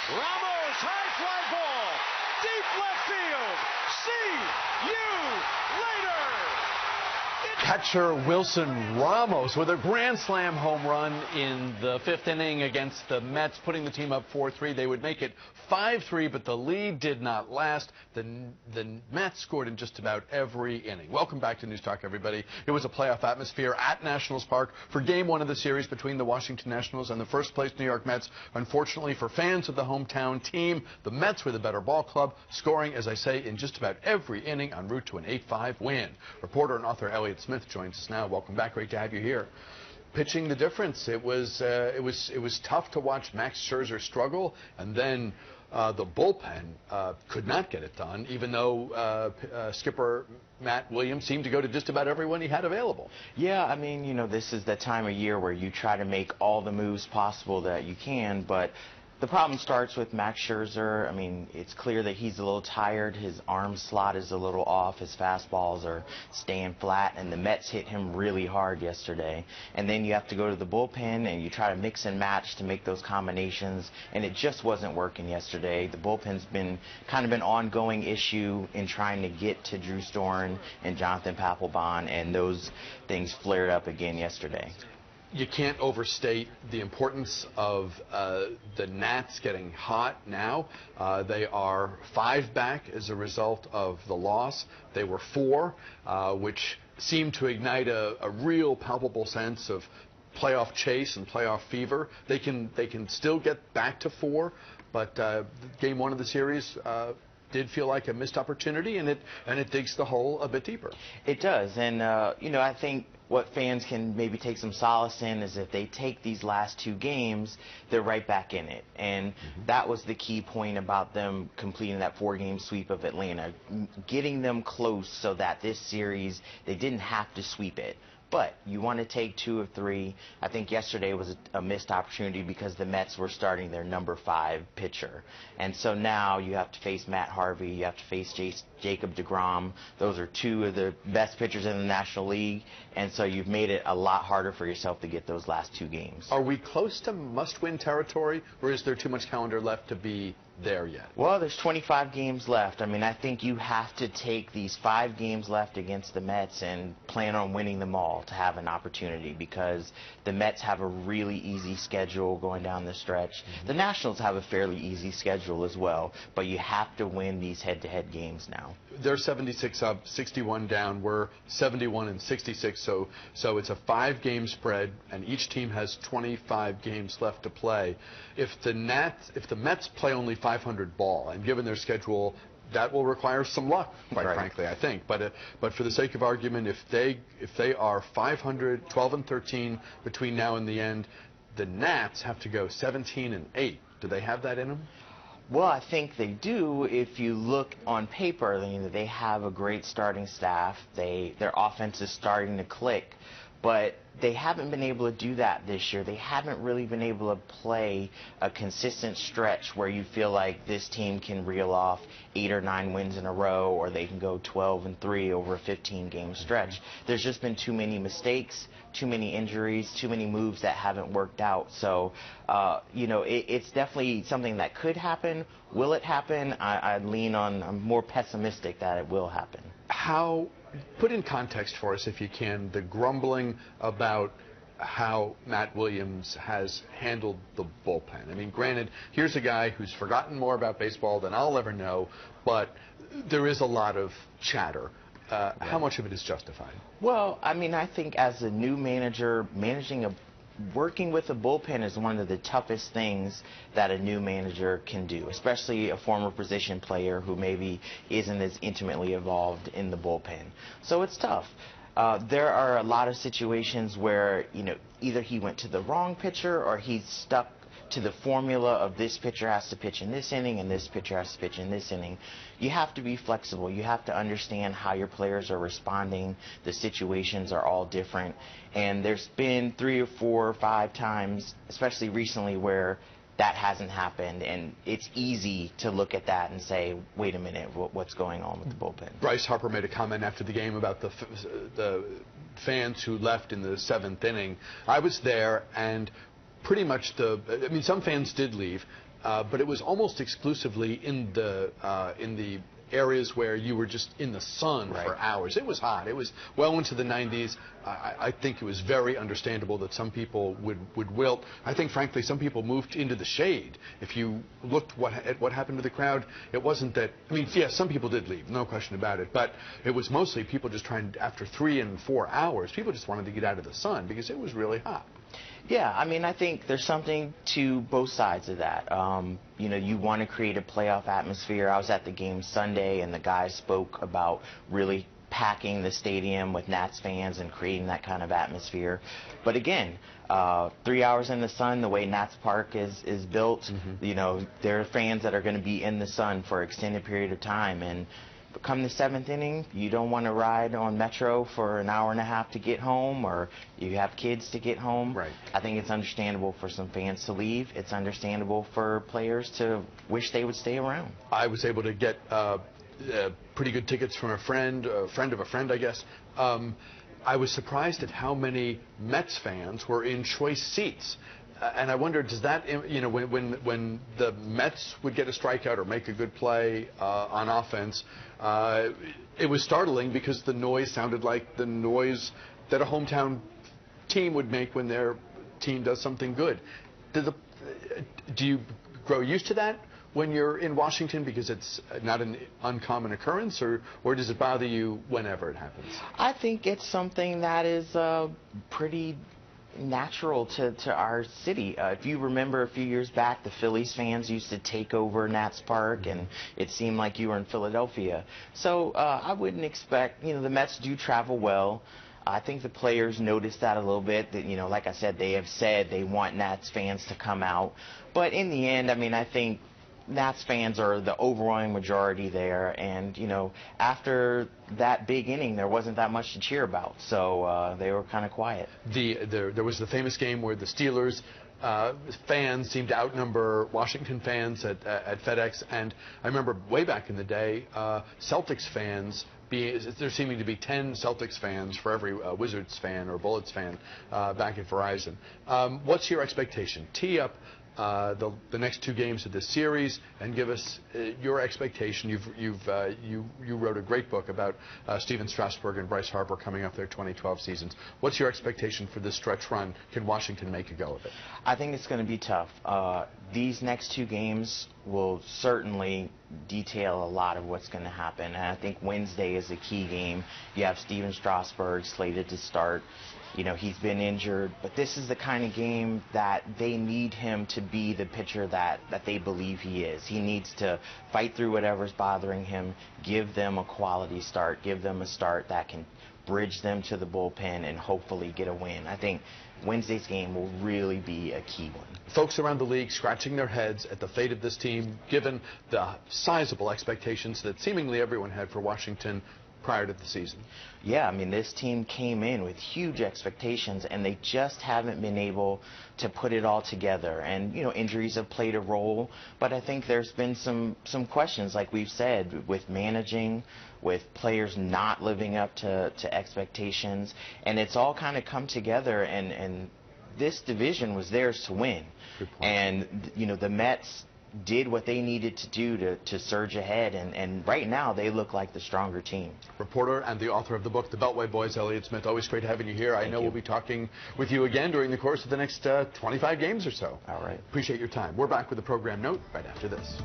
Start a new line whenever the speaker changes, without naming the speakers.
Ramos, high fly ball, deep left field. See you later.
Catcher Wilson Ramos with a grand slam home run in the 5th inning against the Mets, putting the team up 4-3. They would make it 5-3, but the lead did not last. The Mets scored in just about every inning. Welcome back to News Talk, everybody. It was a playoff atmosphere at Nationals Park for Game 1 of the series between the Washington Nationals and the first-place New York Mets. Unfortunately for fans of the hometown team, the Mets were the better ball club, scoring, as I say, in just about every inning en route to an 8-5 win. Reporter and author Elliot Smith joins us now. Welcome back. Great to have you here. Pitching the difference. It was tough to watch Max Scherzer struggle, and then the bullpen could not get it done, even though skipper Matt Williams seemed to go to just about everyone he had available.
Yeah, I mean, you know, this is the time of year where you try to make all the moves possible that you can, but the problem starts with Max Scherzer. I mean, it's clear that he's a little tired. His arm slot is a little off. His fastballs are staying flat, and the Mets hit him really hard yesterday. And then you have to go to the bullpen, and you try to mix and match to make those combinations, and it just wasn't working yesterday. The bullpen's been kind of an ongoing issue in trying to get to Drew Storen and Jonathan Papelbon, and those things flared up again yesterday.
You can't overstate the importance of the Nats getting hot now. They are 5 back as a result of the loss. They were 4, which seemed to ignite a real palpable sense of playoff chase and playoff fever. They can still get back to 4, but Game 1 of the series did feel like a missed opportunity, and it digs the hole a bit deeper.
It does, and you know, I think what fans can maybe take some solace in is if they take these last 2 games, they're right back in it. And that was the key point about them completing that 4-game sweep of Atlanta, getting them close so that this series, they didn't have to sweep it. But you want to take 2 of 3. I think yesterday was a missed opportunity because the Mets were starting their number 5 pitcher. And so now you have to face Matt Harvey, you have to face Jacob deGrom. Those are 2 of the best pitchers in the National League. And so you've made it a lot harder for yourself to get those last 2 games.
Are we close to must-win territory, or is there too much calendar left to be there yet?
Well, there's 25 games left. I mean, I think you have to take these 5 games left against the Mets and plan on winning them all to have an opportunity, because the Mets have a really easy schedule going down the stretch. The Nationals have a fairly easy schedule as well, but you have to win these head-to-head games now.
They're 76 up, 61 down. We're 71 and 66, so it's a 5-game spread, and each team has 25 games left to play. If the Mets play only 500 ball, and given their schedule, that will require some luck, quite frankly, I think. But for the sake of argument, if they are 500, 12 and 13 between now and the end, the Nats have to go 17 and 8. Do they have that in them?
Well, I think they do. If you look on paper, you know, they have a great starting staff. Their offense is starting to click, but they haven't been able to do that this year. They haven't really been able to play a consistent stretch where you feel like this team can reel off 8 or 9 wins in a row, or they can go 12 and 3 over a 15-game stretch. There's just been too many mistakes, too many injuries, too many moves that haven't worked out. So, you know, it's definitely something that could happen. Will it happen? I lean on, I'm more pessimistic that it will happen.
Put in context for us, if you can, the grumbling about how Matt Williams has handled the bullpen. I mean, granted, here's a guy who's forgotten more about baseball than I'll ever know, but there is a lot of chatter. How much of it is justified? Well,
I mean, I think as a new manager, working with a bullpen is one of the toughest things that a new manager can do, especially a former position player who maybe isn't as intimately involved in the bullpen. So it's tough. There are a lot of situations where, you know, either he went to the wrong pitcher or he's stuck to the formula of this pitcher has to pitch in this inning and this pitcher has to pitch in this inning. You have to be flexible. You have to understand how your players are responding. The situations are all different. And there's been 3 or 4 or 5 times, especially recently, where that hasn't happened, and it's easy to look at that and say, wait a minute, what's going on with the bullpen?
Bryce Harper made a comment after the game about the fans who left in the 7th inning. I was there, and pretty much some fans did leave. but it was almost exclusively in the areas where you were just in the sun for hours. It was hot. It was well into the 90s. I think it was very understandable that some people would wilt. I think, frankly, some people moved into the shade. If you looked at what happened to the crowd, it wasn't that, I mean, yes, some people did leave, no question about it, but it was mostly people just trying, after 3 and 4 hours, people just wanted to get out of the sun because it was really hot.
Yeah, I mean, I think there's something to both sides of that. You know, you want to create a playoff atmosphere. I was at the game Sunday, and the guys spoke about really packing the stadium with Nats fans and creating that kind of atmosphere. But again, 3 hours in the sun, the way Nats Park is built, you know, there are fans that are going to be in the sun for an extended period of time. And come the 7th inning, you don't want to ride on Metro for an hour and a half to get home, or you have kids to get home.
Right.
I think it's understandable for some fans to leave. It's understandable for players to wish they would stay around.
I was able to get pretty good tickets from a friend of a friend, I guess. I was surprised at how many Mets fans were in choice seats. And I wonder, does that, you know, when the Mets would get a strikeout or make a good play on offense, it was startling because the noise sounded like the noise that a hometown team would make when their team does something good. Do you grow used to that when you're in Washington because it's not an uncommon occurrence, or does it bother you whenever it happens?
I think it's something that is pretty natural to our city. If you remember a few years back, the Phillies fans used to take over Nats Park, and it seemed like you were in Philadelphia. So I wouldn't expect, you know, the Mets do travel well. I think the players noticed that a little bit. That, you know, like I said, they have said they want Nats fans to come out. But in the end, I mean, I think Nats fans are the overwhelming majority there, and you know, after that big inning, there wasn't that much to cheer about, so they were kind of quiet.
There was the famous game where the Steelers fans seemed to outnumber Washington fans at FedEx, and I remember way back in the day, Celtics fans. There seeming to be 10 Celtics fans for every Wizards fan or Bullets fan back at Verizon. What's your expectation? Tee up the next 2 games of this series and give us your expectation. You wrote a great book about Stephen Strasburg and Bryce Harper coming up their 2012 seasons. What's your expectation for this stretch run? Can Washington make a go of it?
I think it's going to be tough. These next 2 games will certainly detail a lot of what's going to happen. And I think Wednesday is a key game. You have Stephen Strasburg slated to start. You know, he's been injured, but this is the kind of game that they need him to be the pitcher that they believe he is. He needs to fight through whatever's bothering him, give them a quality start, give them a start that can bridge them to the bullpen and hopefully get a win. I think Wednesday's game will really be a key one.
Folks around the league scratching their heads at the fate of this team, given the sizable expectations that seemingly everyone had for Washington prior to the season.
Yeah, I mean, this team came in with huge expectations, and they just haven't been able to put it all together. And, you know, injuries have played a role, but I think there's been some questions, like we've said, with managing, with players not living up to expectations, and it's all kind of come together, and this division was theirs to win. And, you know, the Mets did what they needed to do to surge ahead, and right now they look like the stronger team.
Reporter and the author of the book, The Beltway Boys, Elliott Smith, always great having you here. I know we'll be talking with you again during the course of the next 25 games or so.
All right.
Appreciate your time. We're back with a program note right after this.